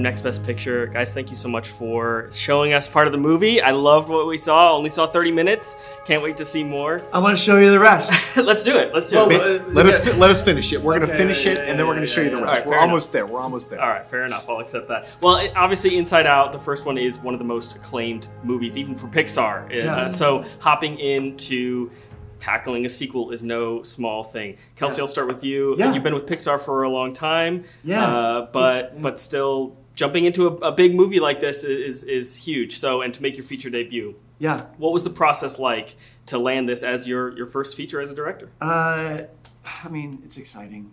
Next Best Picture. Guys, thank you so much for showing us part of the movie. I loved what we saw. Only saw 30 minutes. Can't wait to see more. I want to show you the rest. Let's do it. Let's do it. Let us finish it. We're going to finish it, and then we're going to show you the rest. Right, we're almost there. We're almost there. All right, fair enough. I'll accept that. Well, obviously, Inside Out, the first one, is one of the most acclaimed movies, even for Pixar. So hopping into tackling a sequel is no small thing. Kelsey, I'll start with you. Yeah. You've been with Pixar for a long time. Yeah. But still, jumping into a big movie like this is huge. So, and to make your feature debut. Yeah. What was the process like to land this as your first feature as a director? I mean, it's exciting.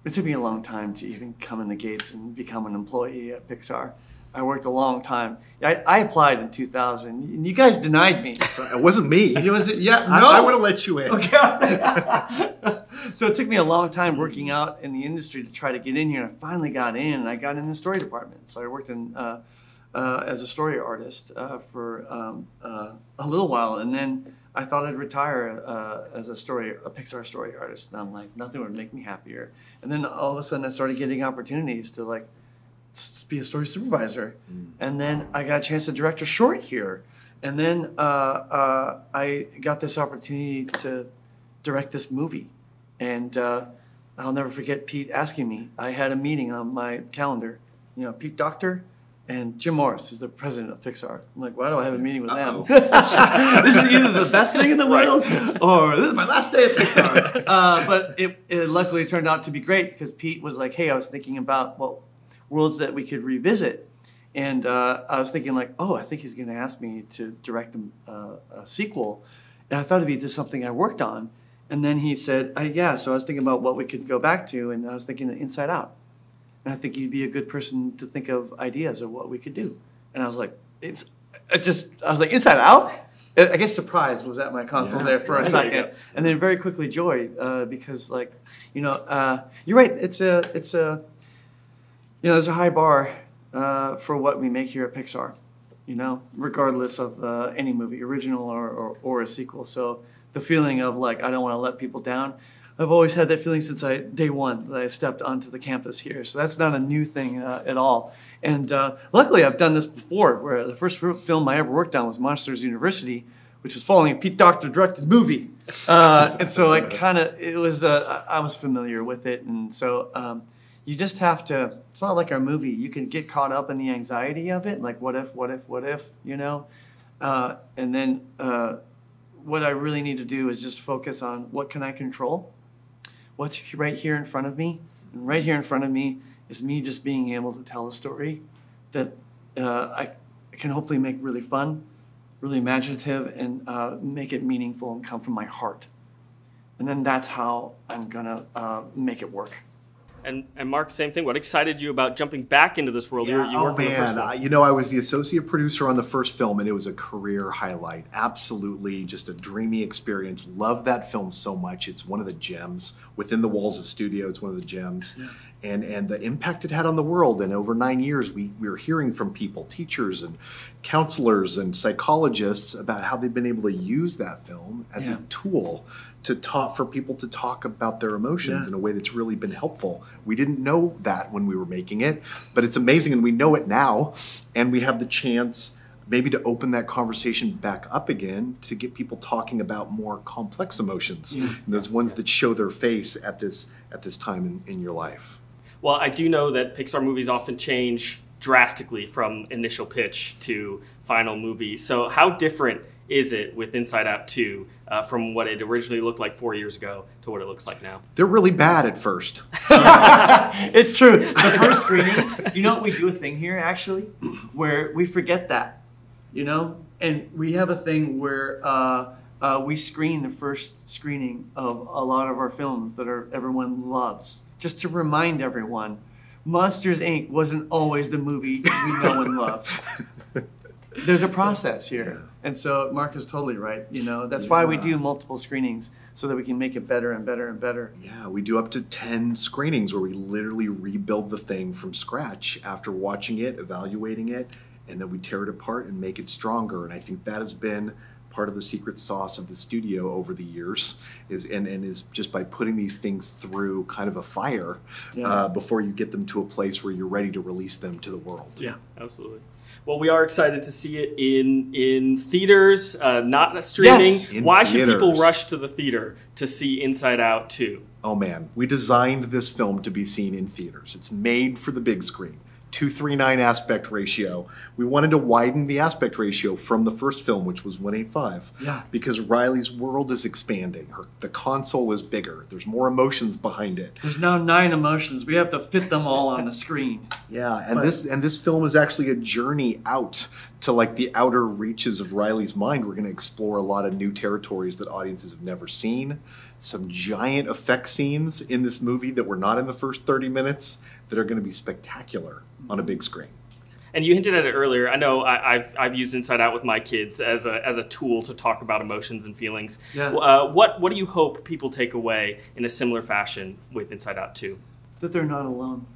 It took me a long time to even come in the gates and become an employee at Pixar. I worked a long time. I applied in 2000, and you guys denied me. It wasn't me. It was, yeah, no. I would have let you in. Okay. So it took me a long time working out in the industry to try to get in here, and I finally got in, and I got in the story department. So I worked in as a story artist for a little while, and then I thought I'd retire as a Pixar story artist. And I'm like, nothing would make me happier. And then all of a sudden I started getting opportunities to be a story supervisor. And then I got a chance to direct a short here. And then I got this opportunity to direct this movie. And I'll never forget Pete asking me. I had a meeting on my calendar. Pete Docter and Jim Morris is the president of Pixar. I'm like, why do I have a meeting with them? This is either the best thing in the world or this is my last day at Pixar. But it luckily turned out to be great because Pete was like, hey, I was thinking about worlds that we could revisit. And I was thinking I think he's going to ask me to direct a sequel. And I thought it'd be just something I worked on. And then he said, yeah, so I was thinking about what we could go back to. And I was thinking Inside Out. And I think you'd be a good person to think of ideas of what we could do. And I was like, Inside Out? I guess surprise was at my console there for a second. And then very quickly joy, because you're right. It's a there's a high bar for what we make here at Pixar, regardless of any movie, original or a sequel. So the feeling of I don't want to let people down. I've always had that feeling since day one that I stepped onto the campus here. So that's not a new thing at all. And luckily, I've done this before, where the first film I ever worked on was Monsters University, which is following a Pete Docter directed movie. And so I was familiar with it. And so you just have to, it's not like our movie. You can get caught up in the anxiety of it, like what if, and then what I really need to do is just focus on what can I control? What's right here in front of me? And right here in front of me is me just being able to tell a story that I can hopefully make really fun, really imaginative, and make it meaningful and come from my heart. And then that's how I'm gonna make it work. And Mark, same thing. What excited you about jumping back into this world? Yeah. You worked on the first film. I was the associate producer on the first film, and it was a career highlight. Absolutely, just a dreamy experience. Love that film so much. It's one of the gems within the walls of studio. It's one of the gems. Yeah. And the impact it had on the world. And over 9 years, we were hearing from people, teachers and counselors and psychologists, about how they've been able to use that film as a tool for people to talk about their emotions in a way that's really been helpful. We didn't know that when we were making it, but it's amazing, and we know it now, and we have the chance maybe to open that conversation back up again to get people talking about more complex emotions, and those ones that show their face at this time in your life. Well, I do know that Pixar movies often change drastically from initial pitch to final movie. So how different is it with Inside Out 2 from what it originally looked like 4 years ago to what it looks like now? They're really bad at first. It's true. The first screenings, we do a thing here actually where we forget that, and we have a thing where we screen the first screening of a lot of our films that everyone loves, just to remind everyone, Monsters, Inc. wasn't always the movie we know and love. There's a process here. And so Mark is totally right. That's why we do multiple screenings, so that we can make it better and better and better. Yeah, we do up to 10 screenings where we literally rebuild the thing from scratch after watching it, evaluating it, and then we tear it apart and make it stronger. And I think that has been part of the secret sauce of the studio over the years, is just by putting these things through kind of a fire before you get them to a place where you're ready to release them to the world. Yeah, absolutely. Well, we are excited to see it in theaters, not streaming. Yes, Why should people theaters. rush to the theater to see Inside Out 2? Oh man, we designed this film to be seen in theaters. It's made for the big screen. 2:3:9 aspect ratio. We wanted to widen the aspect ratio from the first film, which was 1:8:5. Yeah. Because Riley's world is expanding. The console is bigger. There's more emotions behind it. There's now 9 emotions. We have to fit them all on the screen. Yeah, and this film is actually a journey out to like the outer reaches of Riley's mind. We're going to explore a lot of new territories that audiences have never seen. Some giant effect scenes in this movie that were not in the first 30 minutes that are going to be spectacular on a big screen. And you hinted at it earlier. I know I've used Inside Out with my kids as a tool to talk about emotions and feelings. Yeah. What do you hope people take away in a similar fashion with Inside Out 2? That they're not alone.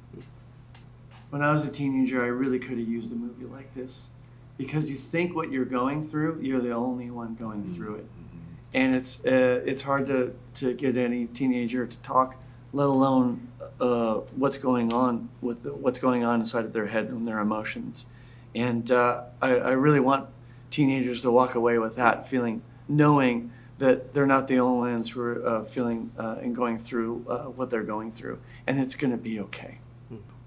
When I was a teenager, I really could have used a movie like this. Because you think what you're going through, you're the only one going through it. And it's hard to get any teenager to talk, let alone what's going on inside of their head and their emotions. And I really want teenagers to walk away with that feeling, knowing that they're not the only ones who are feeling and going through what they're going through, and it's going to be okay.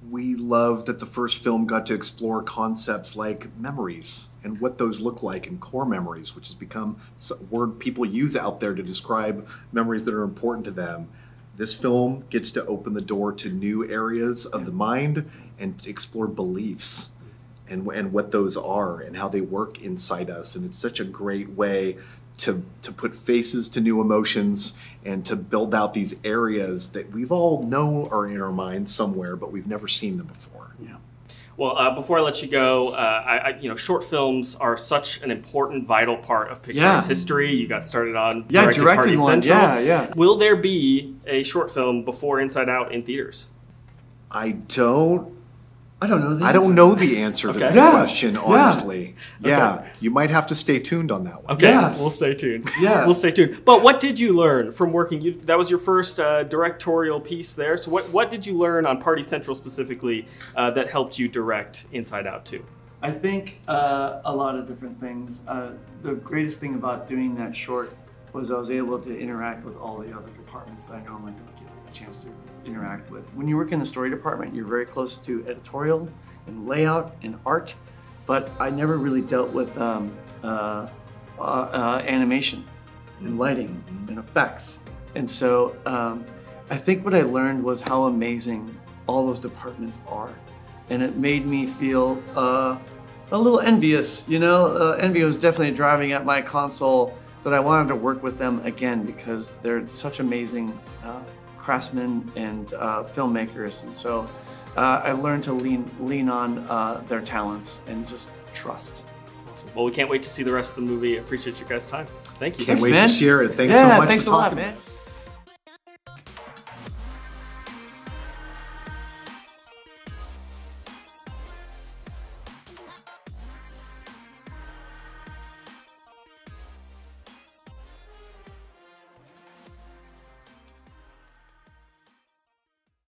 We love that the first film got to explore concepts like memories and what those look like, and core memories, which has become a word people use out there to describe memories that are important to them. This film gets to open the door to new areas of the mind and to explore beliefs and what those are and how they work inside us. And it's such a great way to put faces to new emotions and to build out these areas that we've all know are in our minds somewhere, but we've never seen them before. Yeah. Well, before I let you go, short films are such an important, vital part of Pixar's history. You got started on directed Party one. Central. Yeah. Will there be a short film before Inside Out in theaters? I don't know the answer to that question, honestly. Yeah, you might have to stay tuned on that one. Okay, Yeah. we'll stay tuned. Yeah. We'll stay tuned. But what did you learn from working? That was your first directorial piece there. So what did you learn on Party Central specifically that helped you direct Inside Out 2? I think a lot of different things. The greatest thing about doing that short was I was able to interact with all the other departments that I normally don't get a chance to interact with. When you work in the story department, you're very close to editorial and layout and art, but I never really dealt with animation and lighting and effects. And so I think what I learned was how amazing all those departments are. And it made me feel a little envious, envy was definitely driving at my console that I wanted to work with them again because they're such amazing craftsmen and filmmakers. And so I learned to lean on their talents and just trust. Awesome. Well, we can't wait to see the rest of the movie. I appreciate you guys' time. Thank you. Can't wait man. to share it. Thanks Yeah, so much thanks for a lot, talking. man.